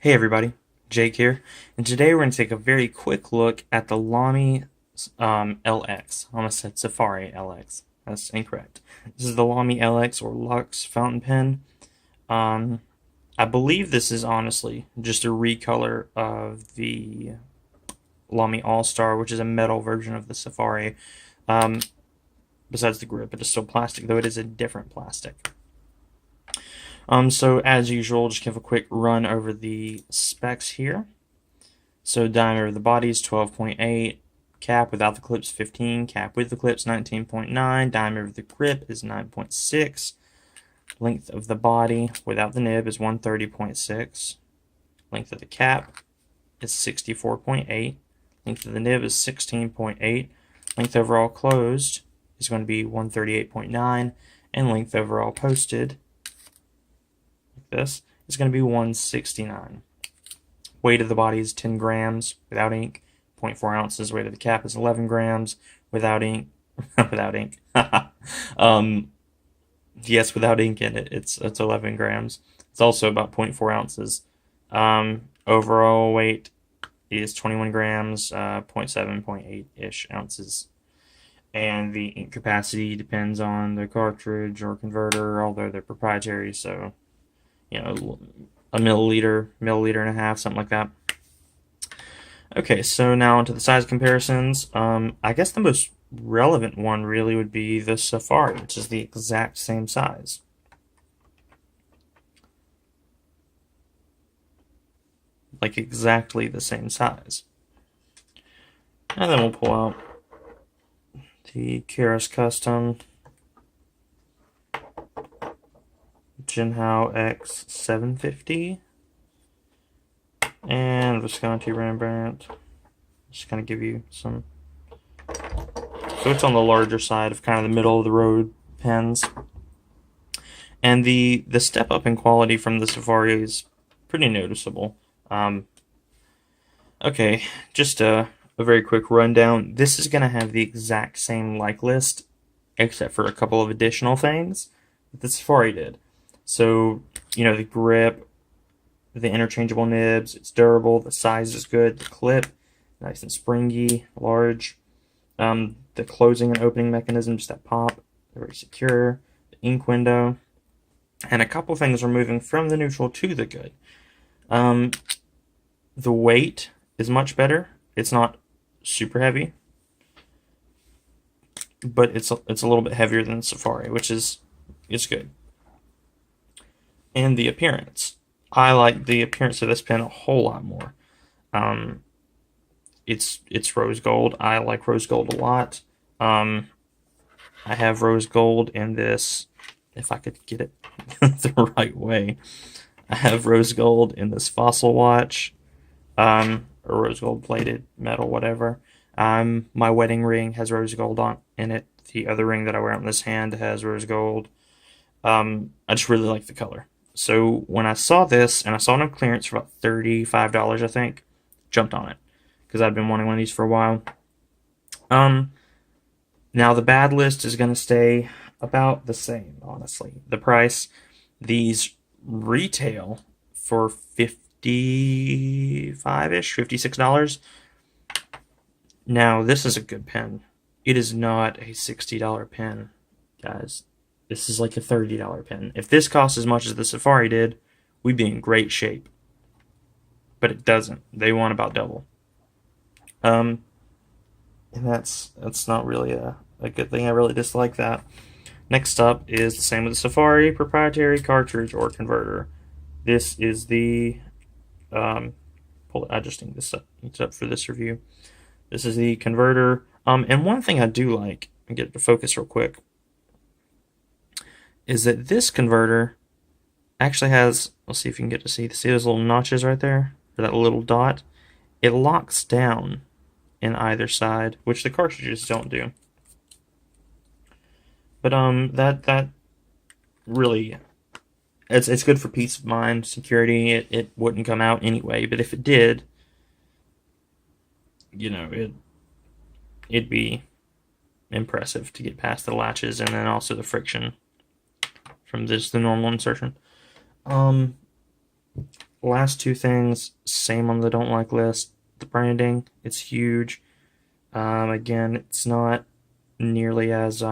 Hey everybody, Jake here, and today we're going to take a very quick look at the Lamy LX. I almost said Safari LX. That's incorrect. This is the Lamy LX or Lux fountain pen. Um, I believe this is honestly just a recolor of the Lamy All-Star, which is a metal version of the Safari. Um, Besides the grip, it is still plastic, though it is a different plastic. So as usual, just give a quick run over the specs here. So diameter of the body is 12.8, cap without the clips 15, cap with the clips 19.9, diameter of the grip is 9.6, length of the body without the nib is 130.6, length of the cap is 64.8, length of the nib is 16.8, length overall closed is going to be 138.9, and length overall posted this is going to be 169. Weight of the body is 10 grams without ink, 0.4 ounces. Weight of the cap is 11 grams without ink. Without ink. Yes, without ink in it, it's 11 grams. It's also about 0.4 ounces. Overall weight is 21 grams, 0.7, 0.8-ish ounces. And the ink capacity depends on the cartridge or converter, although they're proprietary, so a milliliter and a half, something like that. Okay, so now onto the size comparisons. I guess the most relevant one really would be the Safari, which is the exact same size. Like exactly the same size. And then we'll pull out the Keras Custom Jinhao X750 and Visconti Rembrandt. Just kind of give you some. So it's on the larger side of kind of the middle of the road pens. And the step up in quality from the Safari is pretty noticeable. Okay, just a very quick rundown. This is going to have the exact same like list, except for a couple of additional things that the Safari did. So, the grip, the interchangeable nibs, it's durable, the size is good, the clip, nice and springy, large. The closing and opening mechanisms that pop, they're very secure. The ink window, and a couple things are moving from the neutral to the good. The weight is much better. It's not super heavy, but it's a little bit heavier than the Safari, which is good. And the appearance. I like the appearance of this pen a whole lot more. It's rose gold. I like rose gold a lot. I have rose gold in this, if I could get it the right way. I have rose gold in this Fossil watch, or rose gold plated metal, whatever. My wedding ring has rose gold in it. The other ring that I wear on this hand has rose gold. I just really like the color. So when I saw this, and I saw it on clearance for about $35, I think, jumped on it because I'd been wanting one of these for a while. Now the bad list is going to stay about the same, honestly. The price, these retail for $55-ish, $56. Now this is a good pen. It is not a $60 pen, guys. This is like a $30 pen. If this costs as much as the Safari did, we'd be in great shape. But it doesn't. They want about double. And that's not really a good thing. I really dislike that. Next up is the same with the Safari, proprietary cartridge or converter. This is the adjusting this up for this review. This is the converter. And one thing I do like, and get it to focus real quick, is that this converter actually has, let's see if you can get to see those little notches right there, or that little dot. It locks down in either side, which the cartridges don't do. But that really, it's good for peace of mind, security. It wouldn't come out anyway, but if it did, it'd be impressive to get past the latches and then also the friction from the normal insertion. last two things, same on the don't like list. The branding, it's huge. Again, it's not nearly as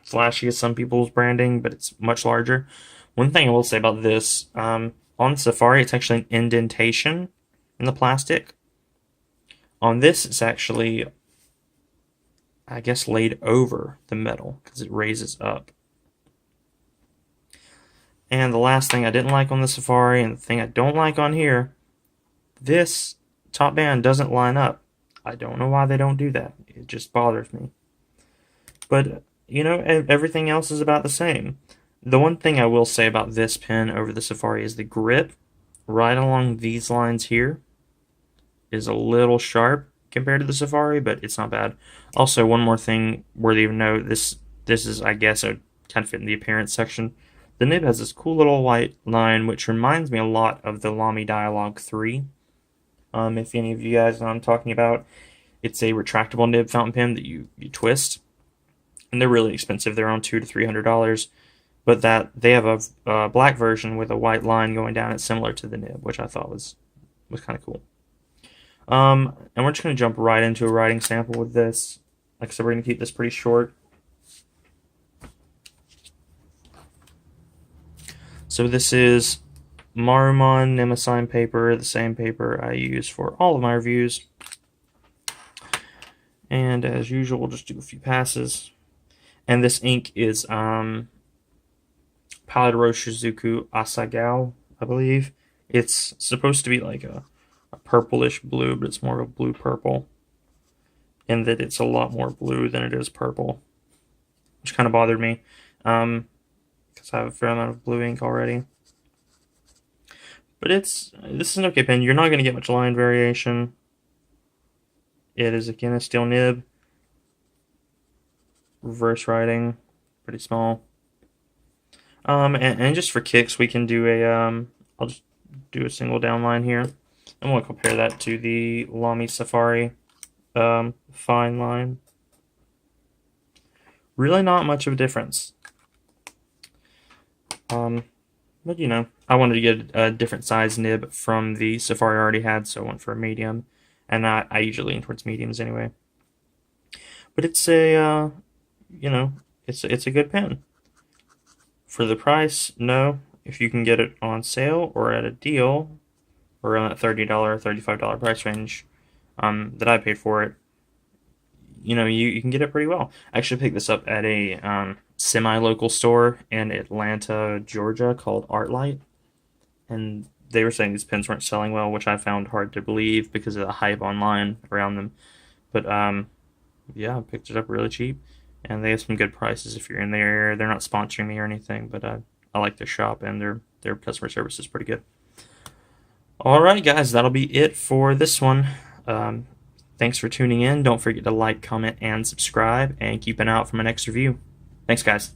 flashy as some people's branding, but it's much larger. One thing I will say about this, on Safari, it's actually an indentation in the plastic. On this, it's actually, I guess, laid over the metal because it raises up. And the last thing I didn't like on the Safari, and the thing I don't like on here, this top band doesn't line up. I don't know why they don't do that. It just bothers me. But, you know, everything else is about the same. The one thing I will say about this pen over the Safari is the grip right along these lines here is a little sharp compared to the Safari, but it's not bad. Also, one more thing worthy of note, this is, I guess, a kind of fit in the appearance section. The nib has this cool little white line, which reminds me a lot of the Lamy Dialogue 3. If any of you guys know what I'm talking about, it's a retractable nib fountain pen that you twist, and they're really expensive. They're around $200 to $300, but that they have a black version with a white line going down. It's similar to the nib, which I thought was kind of cool. And we're just going to jump right into a writing sample with this. Like I said, we're going to keep this pretty short. So this is Marumon Nemesign paper, the same paper I use for all of my reviews. And as usual, we'll just do a few passes. And this ink is Palette Rose Shizuku Asagao, I believe. It's supposed to be like a purplish blue, but it's more of a blue-purple. In that it's a lot more blue than it is purple, which kind of bothered me. Because I have a fair amount of blue ink already. But this is an okay pen. You're not going to get much line variation. It is, again, a steel nib. Reverse writing, pretty small. And just for kicks, we can do I'll just do a single down line here. And we'll compare that to the Lamy Safari fine line. Really not much of a difference. But you know, I wanted to get a different size nib from the Safari I already had, so I went for a medium. And I usually lean towards mediums anyway. But it's a, you know, it's a good pen. For the price, no. If you can get it on sale or at a deal, or around that $30, $35 price range that I paid for it, you know, you can get it pretty well. I actually picked this up at a semi-local store in Atlanta, Georgia called Artlight, and they were saying these pens weren't selling well, which I found hard to believe because of the hype online around them. But yeah, I picked it up really cheap, and they have some good prices if you're in their area. They're not sponsoring me or anything, but I like their shop, and their customer service is pretty good. Alright guys, that'll be it for this one. Thanks for tuning in. Don't forget to like, comment, and subscribe, and keep an eye out for my next review. Thanks guys.